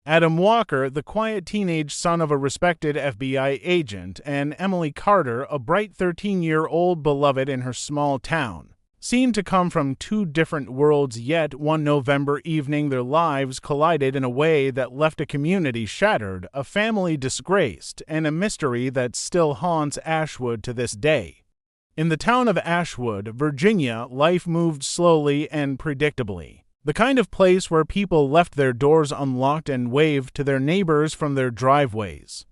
Adam Walker, the quiet teenage son of a respected FBI agent, and Emily Carter, a bright 13-year-old beloved in her small town, seemed to come from two different worlds, yet one November evening their lives collided in a way that left a community shattered, a family disgraced, and a mystery that still haunts Ashwood to this day. In the town of Ashwood, Virginia, life moved slowly and predictably. The kind of place where people left their doors unlocked and waved to their neighbors from their driveways.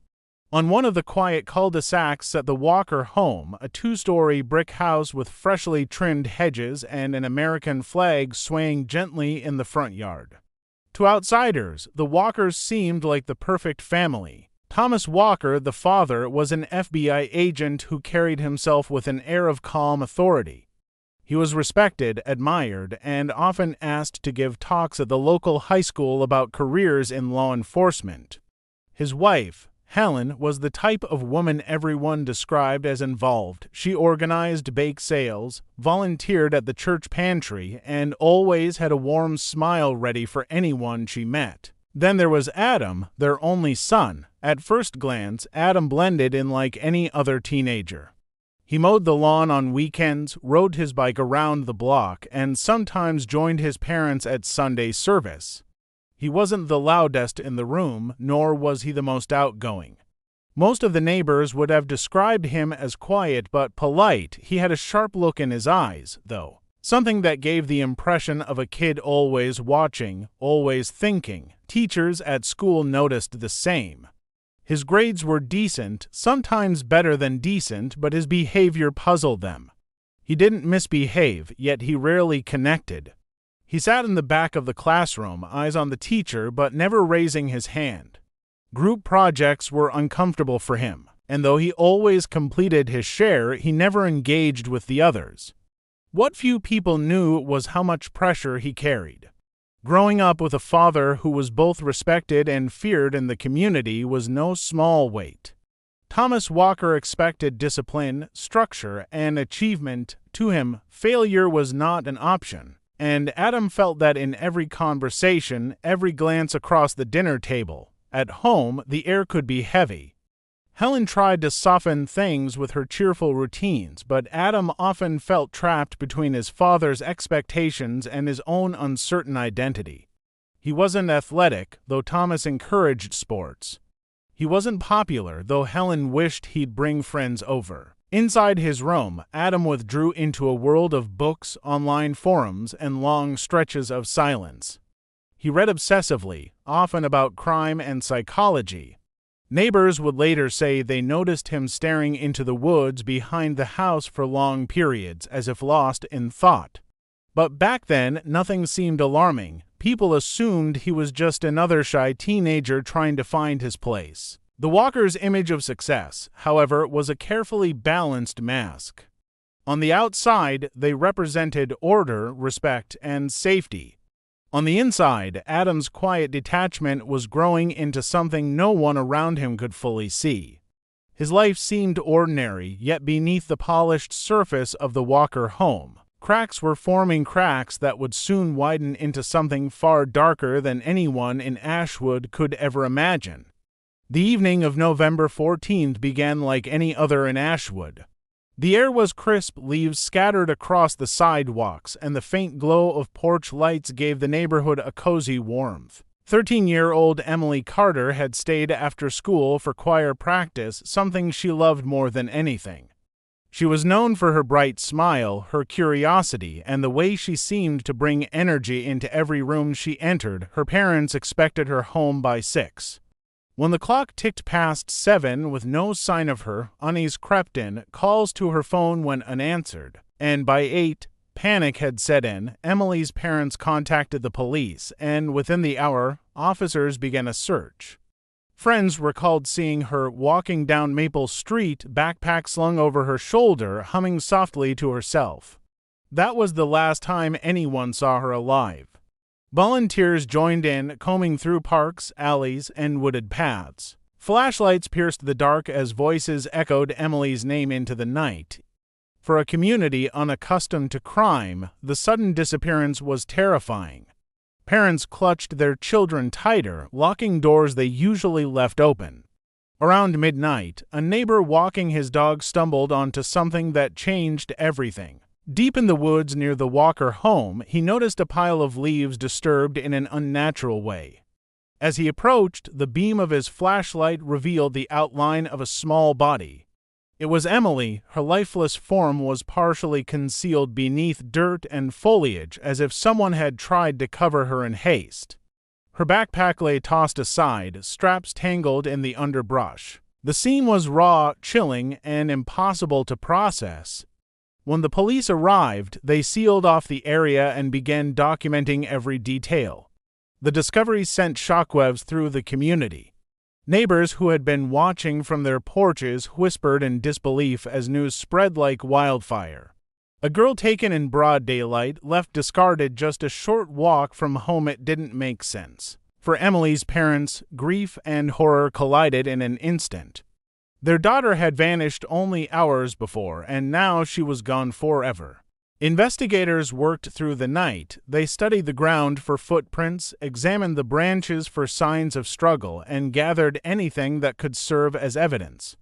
On one of the quiet cul-de-sacs sat the Walker home, a two-story brick house with freshly trimmed hedges and an American flag swaying gently in the front yard. To outsiders, the Walkers seemed like the perfect family. Thomas Walker, the father, was an FBI agent who carried himself with an air of calm authority. He was respected, admired, and often asked to give talks at the local high school about careers in law enforcement. His wife, Helen, was the type of woman everyone described as involved. She organized bake sales, volunteered at the church pantry, and always had a warm smile ready for anyone she met. Then there was Adam, their only son. At first glance, Adam blended in like any other teenager. He mowed the lawn on weekends, rode his bike around the block, and sometimes joined his parents at Sunday service. He wasn't the loudest in the room, nor was he the most outgoing. Most of the neighbors would have described him as quiet but polite. He had a sharp look in his eyes, though, something that gave the impression of a kid always watching, always thinking. Teachers at school noticed the same. His grades were decent, sometimes better than decent, but his behavior puzzled them. He didn't misbehave, yet he rarely connected. He sat in the back of the classroom, eyes on the teacher, but never raising his hand. Group projects were uncomfortable for him, and though he always completed his share, he never engaged with the others. What few people knew was how much pressure he carried. Growing up with a father who was both respected and feared in the community was no small weight. Thomas Walker expected discipline, structure, and achievement. To him, failure was not an option, and Adam felt that in every conversation, every glance across the dinner table. At home, the air could be heavy. Helen tried to soften things with her cheerful routines, but Adam often felt trapped between his father's expectations and his own uncertain identity. He wasn't athletic, though Thomas encouraged sports. He wasn't popular, though Helen wished he'd bring friends over. Inside his room, Adam withdrew into a world of books, online forums, and long stretches of silence. He read obsessively, often about crime and psychology. Neighbors would later say they noticed him staring into the woods behind the house for long periods, as if lost in thought. But back then, nothing seemed alarming. People assumed he was just another shy teenager trying to find his place. The Walkers' image of success, however, was a carefully balanced mask. On the outside, they represented order, respect, and safety. On the inside, Adam's quiet detachment was growing into something no one around him could fully see. His life seemed ordinary, yet beneath the polished surface of the Walker home, cracks were forming, cracks that would soon widen into something far darker than anyone in Ashwood could ever imagine. The evening of November 14th began like any other in Ashwood. The air was crisp, leaves scattered across the sidewalks, and the faint glow of porch lights gave the neighborhood a cozy warmth. 13-year-old Emily Carter had stayed after school for choir practice, something she loved more than anything. She was known for her bright smile, her curiosity, and the way she seemed to bring energy into every room she entered. Her parents expected her home by 6. When the clock ticked past 7 with no sign of her, unease crept in, calls to her phone went unanswered, and by 8, panic had set in. Emily's parents contacted the police, and within the hour, officers began a search. Friends recalled seeing her walking down Maple Street, backpack slung over her shoulder, humming softly to herself. That was the last time anyone saw her alive. Volunteers joined in, combing through parks, alleys, and wooded paths. Flashlights pierced the dark as voices echoed Emily's name into the night. For a community unaccustomed to crime, the sudden disappearance was terrifying. Parents clutched their children tighter, locking doors they usually left open. Around midnight, a neighbor walking his dog stumbled onto something that changed everything. Deep in the woods near the Walker home, he noticed a pile of leaves disturbed in an unnatural way. As he approached, the beam of his flashlight revealed the outline of a small body. It was Emily. Her lifeless form was partially concealed beneath dirt and foliage, as if someone had tried to cover her in haste. Her backpack lay tossed aside, straps tangled in the underbrush. The scene was raw, chilling, and impossible to process. When the police arrived, they sealed off the area and began documenting every detail. The discovery sent shockwaves through the community. Neighbors who had been watching from their porches whispered in disbelief as news spread like wildfire. A girl taken in broad daylight, left discarded just a short walk from home. It didn't make sense. For Emily's parents, grief and horror collided in an instant. Their daughter had vanished only hours before, and now she was gone forever. Investigators worked through the night. They studied the ground for footprints, examined the branches for signs of struggle, and gathered anything that could serve as evidence.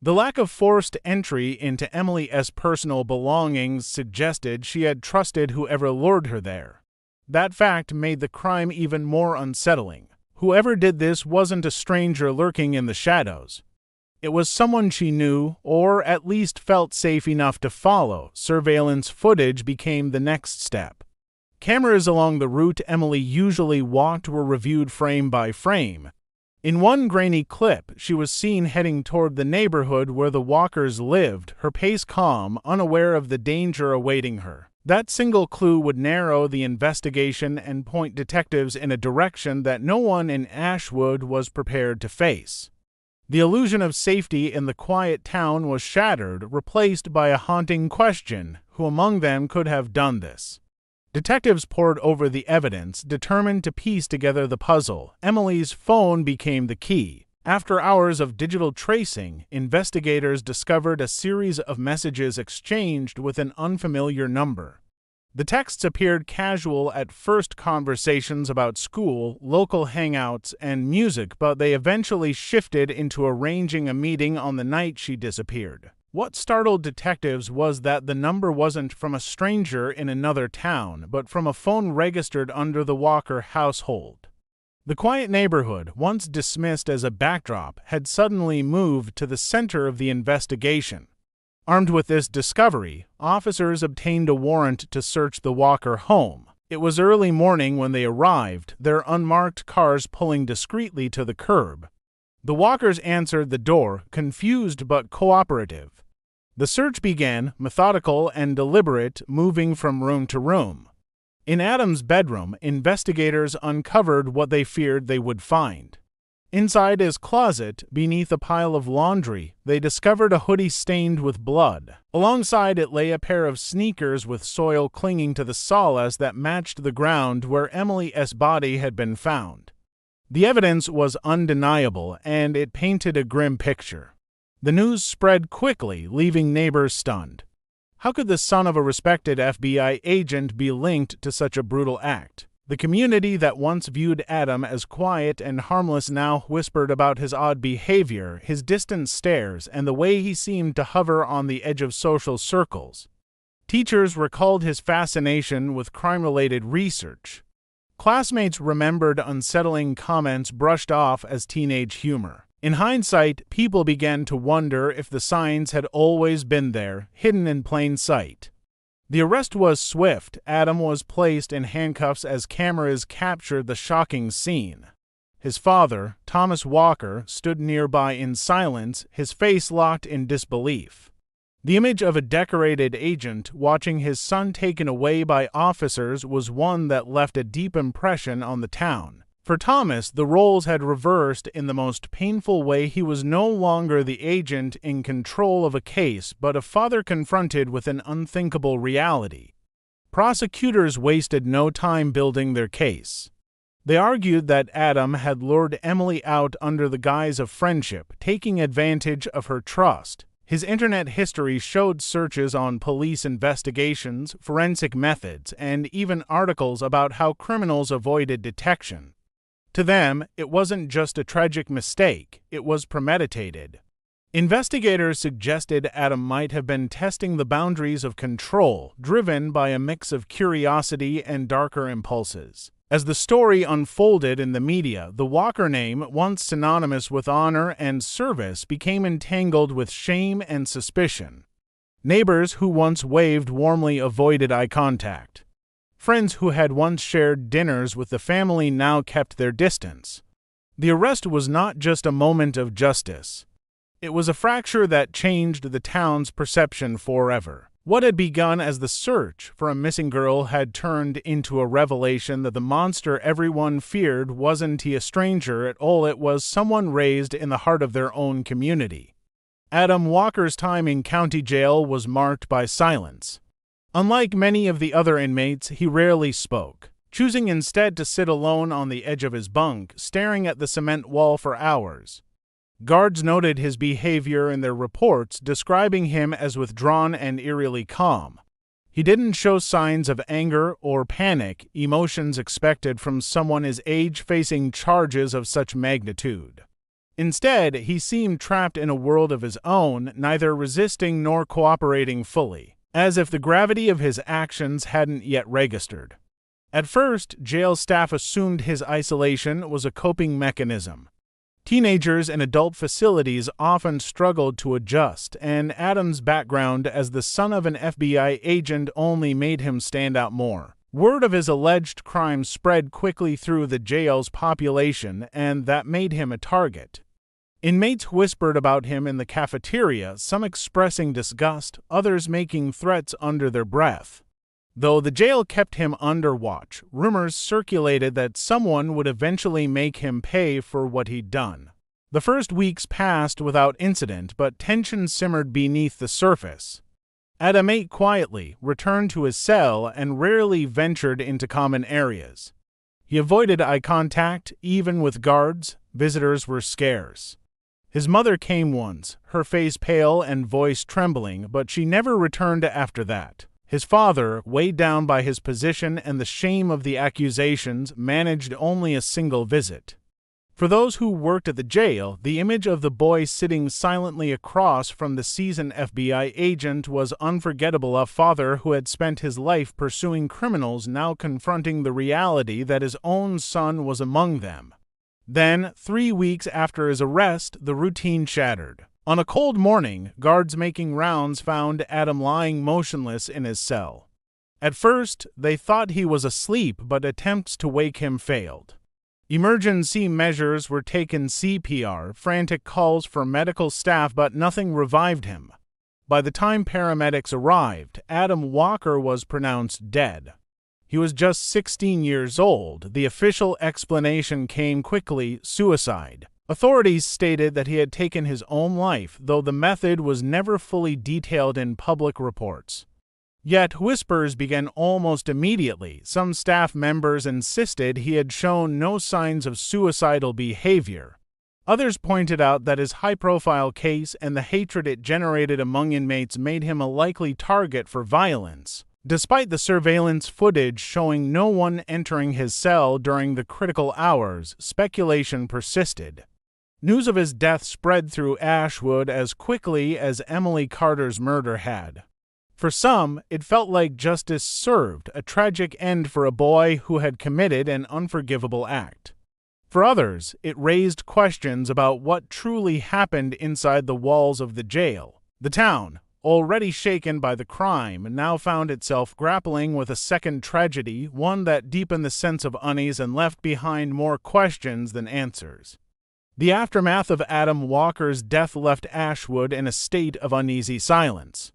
The lack of forced entry into Emily's personal belongings suggested she had trusted whoever lured her there. That fact made the crime even more unsettling. Whoever did this wasn't a stranger lurking in the shadows. It was someone she knew, or at least felt safe enough to follow. Surveillance footage became the next step. Cameras along the route Emily usually walked were reviewed frame by frame. In one grainy clip, she was seen heading toward the neighborhood where the Walkers lived, her pace calm, unaware of the danger awaiting her. That single clue would narrow the investigation and point detectives in a direction that no one in Ashwood was prepared to face. The illusion of safety in the quiet town was shattered, replaced by a haunting question: who among them could have done this? Detectives pored over the evidence, determined to piece together the puzzle. Emily's phone became the key. After hours of digital tracing, investigators discovered a series of messages exchanged with an unfamiliar number. The texts appeared casual at first, conversations about school, local hangouts, and music, but they eventually shifted into arranging a meeting on the night she disappeared. What startled detectives was that the number wasn't from a stranger in another town, but from a phone registered under the Walker household. The quiet neighborhood, once dismissed as a backdrop, had suddenly moved to the center of the investigation. Armed with this discovery, officers obtained a warrant to search the Walker home. It was early morning when they arrived, their unmarked cars pulling discreetly to the curb. The Walkers answered the door, confused but cooperative. The search began, methodical and deliberate, moving from room to room. In Adam's bedroom, investigators uncovered what they feared they would find. Inside his closet, beneath a pile of laundry, they discovered a hoodie stained with blood. Alongside it lay a pair of sneakers with soil clinging to the soles that matched the ground where Emily's body had been found. The evidence was undeniable, and it painted a grim picture. The news spread quickly, leaving neighbors stunned. How could the son of a respected FBI agent be linked to such a brutal act? The community that once viewed Adam as quiet and harmless now whispered about his odd behavior, his distant stares, and the way he seemed to hover on the edge of social circles. Teachers recalled his fascination with crime-related research. Classmates remembered unsettling comments brushed off as teenage humor. In hindsight, people began to wonder if the signs had always been there, hidden in plain sight. The arrest was swift. Adam was placed in handcuffs as cameras captured the shocking scene. His father, Thomas Walker, stood nearby in silence, his face locked in disbelief. The image of a decorated agent watching his son taken away by officers was one that left a deep impression on the town. For Thomas, the roles had reversed in the most painful way. He was no longer the agent in control of a case, but a father confronted with an unthinkable reality. Prosecutors wasted no time building their case. They argued that Adam had lured Emily out under the guise of friendship, taking advantage of her trust. His internet history showed searches on police investigations, forensic methods, and even articles about how criminals avoided detection. To them, it wasn't just a tragic mistake, it was premeditated. Investigators suggested Adam might have been testing the boundaries of control, driven by a mix of curiosity and darker impulses. As the story unfolded in the media, the Walker name, once synonymous with honor and service, became entangled with shame and suspicion. Neighbors who once waved warmly avoided eye contact. Friends who had once shared dinners with the family now kept their distance. The arrest was not just a moment of justice. It was a fracture that changed the town's perception forever. What had begun as the search for a missing girl had turned into a revelation that the monster everyone feared wasn't a stranger at all, it was someone raised in the heart of their own community. Adam Walker's time in county jail was marked by silence. Unlike many of the other inmates, he rarely spoke, choosing instead to sit alone on the edge of his bunk, staring at the cement wall for hours. Guards noted his behavior in their reports, describing him as withdrawn and eerily calm. He didn't show signs of anger or panic, emotions expected from someone his age facing charges of such magnitude. Instead, he seemed trapped in a world of his own, neither resisting nor cooperating fully, as if the gravity of his actions hadn't yet registered. At first, jail staff assumed his isolation was a coping mechanism. Teenagers in adult facilities often struggled to adjust, and Adam's background as the son of an FBI agent only made him stand out more. Word of his alleged crimes spread quickly through the jail's population, and that made him a target. Inmates whispered about him in the cafeteria, some expressing disgust, others making threats under their breath. Though the jail kept him under watch, rumors circulated that someone would eventually make him pay for what he'd done. The first weeks passed without incident, but tension simmered beneath the surface. Adam ate quietly, returned to his cell, and rarely ventured into common areas. He avoided eye contact, even with guards. Visitors were scarce. His mother came once, her face pale and voice trembling, but she never returned after that. His father, weighed down by his position and the shame of the accusations, managed only a single visit. For those who worked at the jail, the image of the boy sitting silently across from the seasoned FBI agent was unforgettable. A father who had spent his life pursuing criminals now confronting the reality that his own son was among them. Then, 3 weeks after his arrest, the routine shattered. On a cold morning, guards making rounds found Adam lying motionless in his cell. At first, they thought he was asleep, but attempts to wake him failed. Emergency measures were taken, CPR, frantic calls for medical staff, but nothing revived him. By the time paramedics arrived, Adam Walker was pronounced dead. He was just 16 years old. The official explanation came quickly: suicide. Authorities stated that he had taken his own life, though the method was never fully detailed in public reports. Yet whispers began almost immediately. Some staff members insisted he had shown no signs of suicidal behavior. Others pointed out that his high-profile case and the hatred it generated among inmates made him a likely target for violence. Despite the surveillance footage showing no one entering his cell during the critical hours, speculation persisted. News of his death spread through Ashwood as quickly as Emily Carter's murder had. For some, it felt like justice served, a tragic end for a boy who had committed an unforgivable act. For others, it raised questions about what truly happened inside the walls of the jail. The town, already shaken by the crime, now found itself grappling with a second tragedy, one that deepened the sense of unease and left behind more questions than answers. The aftermath of Adam Walker's death left Ashwood in a state of uneasy silence.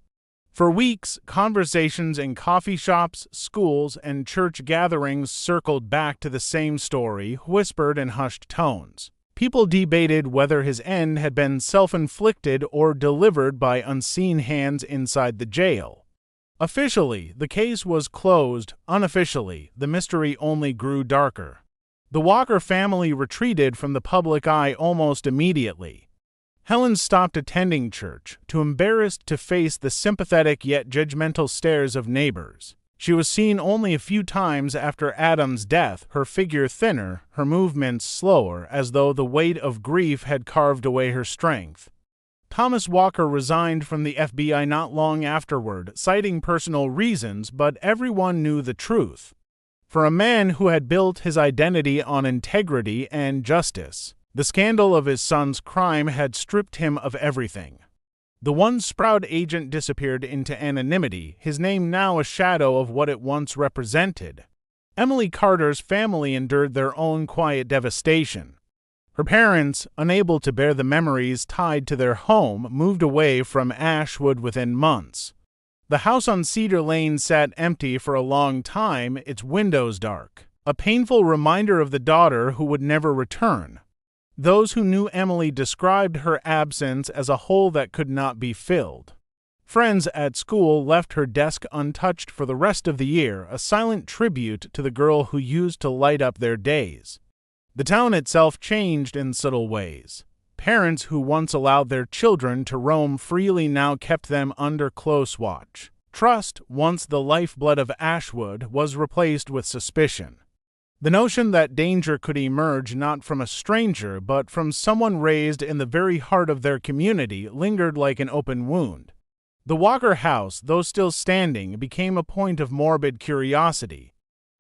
For weeks, conversations in coffee shops, schools, and church gatherings circled back to the same story, whispered in hushed tones. People debated whether his end had been self-inflicted or delivered by unseen hands inside the jail. Officially, the case was closed. Unofficially, the mystery only grew darker. The Walker family retreated from the public eye almost immediately. Helen stopped attending church, too embarrassed to face the sympathetic yet judgmental stares of neighbors. She was seen only a few times after Adam's death, her figure thinner, her movements slower, as though the weight of grief had carved away her strength. Thomas Walker resigned from the FBI not long afterward, citing personal reasons, but everyone knew the truth. For a man who had built his identity on integrity and justice, the scandal of his son's crime had stripped him of everything. The once proud agent disappeared into anonymity, his name now a shadow of what it once represented. Emily Carter's family endured their own quiet devastation. Her parents, unable to bear the memories tied to their home, moved away from Ashwood within months. The house on Cedar Lane sat empty for a long time, its windows dark, a painful reminder of the daughter who would never return. Those who knew Emily described her absence as a hole that could not be filled. Friends at school left her desk untouched for the rest of the year, a silent tribute to the girl who used to light up their days. The town itself changed in subtle ways. Parents who once allowed their children to roam freely now kept them under close watch. Trust, once the lifeblood of Ashwood, was replaced with suspicion. The notion that danger could emerge not from a stranger but from someone raised in the very heart of their community lingered like an open wound. The Walker house, though still standing, became a point of morbid curiosity.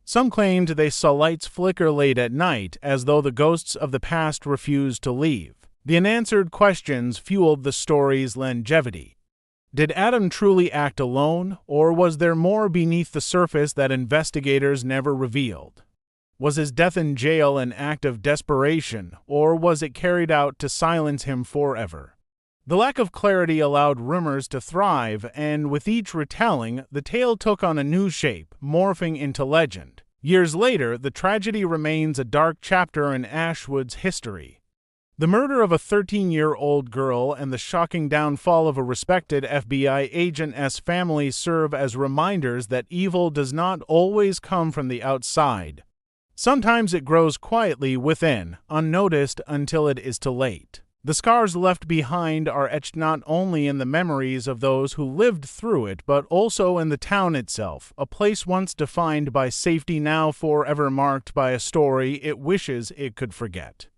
Some claimed they saw lights flicker late at night, as though the ghosts of the past refused to leave. The unanswered questions fueled the story's longevity. Did Adam truly act alone, or was there more beneath the surface that investigators never revealed? Was his death in jail an act of desperation, or was it carried out to silence him forever? The lack of clarity allowed rumors to thrive, and with each retelling, the tale took on a new shape, morphing into legend. Years later, the tragedy remains a dark chapter in Ashwood's history. The murder of a 13-year-old girl and the shocking downfall of a respected FBI agent's family serve as reminders that evil does not always come from the outside. Sometimes it grows quietly within, unnoticed until it is too late. The scars left behind are etched not only in the memories of those who lived through it, but also in the town itself, a place once defined by safety now forever marked by a story it wishes it could forget.